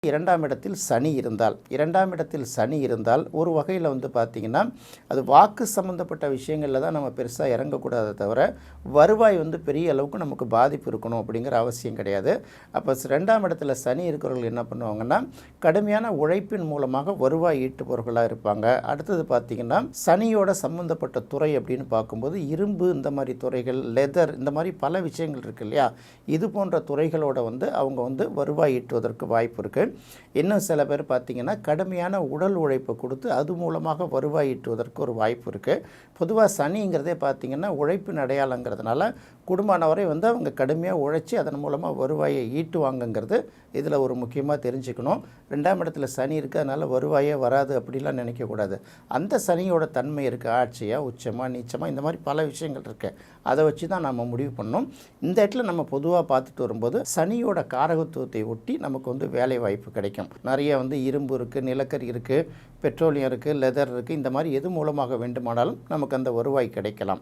இரண்டாம் இடத்தில் சனி இருந்தால் ஒரு வகையில் பார்த்திங்கன்னா அது வாக்கு சம்மந்தப்பட்ட விஷயங்களில் தான் நம்ம பெருசாக இறங்கக்கூடாதே தவிர வருவாய் பெரிய அளவுக்கு நமக்கு பாதிப்பு இருக்கணும் அப்படிங்கிற அவசியம் கிடையாது. அப்போ ரெண்டாம் இடத்துல சனி இருக்கிறவர்கள் என்ன பண்ணுவாங்கன்னா கடுமையான உழைப்பின் மூலமாக வருவாய் ஈட்டுபவர்களாக இருப்பாங்க. அடுத்தது பார்த்திங்கன்னா சனியோட சம்மந்தப்பட்ட துறை அப்படின்னு பார்க்கும்போது இரும்பு இந்த மாதிரி துறைகள், லெதர் இந்த மாதிரி பல விஷயங்கள் இருக்குது இல்லையா, இது போன்ற துறைகளோட அவங்க வருவாய் ஈட்டுவதற்கு வாய்ப்பு இருக்குது. இன்னும் சில பேர் பார்த்திங்கன்னா கடுமையான உடல் உழைப்பை கொடுத்து அது மூலமாக வருவாய் ஈட்டுவதற்கு ஒரு வாய்ப்பு இருக்குது. பொதுவாக சனிங்கிறதே பார்த்திங்கன்னா உழைப்பின் அடையாளங்கிறதுனால குடும்பமானவரை அவங்க கடுமையாக உழைச்சி அதன் மூலமாக வருவாயை ஈட்டுவாங்கங்கிறது இதில் ஒரு முக்கியமாக தெரிஞ்சுக்கணும். ரெண்டாம் இடத்துல சனி இருக்குது, அதனால் வருவாயே வராது அப்படிலாம் நினைக்கக்கூடாது. அந்த சனியோட தன்மை இருக்குது, ஆட்சியாக உச்சமாக நீச்சமாக இந்த மாதிரி பல விஷயங்கள் இருக்குது. அதை வச்சு தான் நம்ம முடிவு பண்ணணும். இந்த இடத்துல நம்ம பொதுவாக பார்த்துட்டு வரும்போது சனியோட காரகத்துவத்தை ஒட்டி நமக்கு வேலை வாய்ப்பு கிடைக்கும். நிறைய இரும்பு இருக்குது, நிலக்கரி இருக்குது, பெட்ரோலியம் இருக்குது, லெதர் இருக்குது, இந்த மாதிரி எது மூலமாக வேண்டுமானாலும் நமக்கு அந்த வருவாய் கிடைக்கலாம்.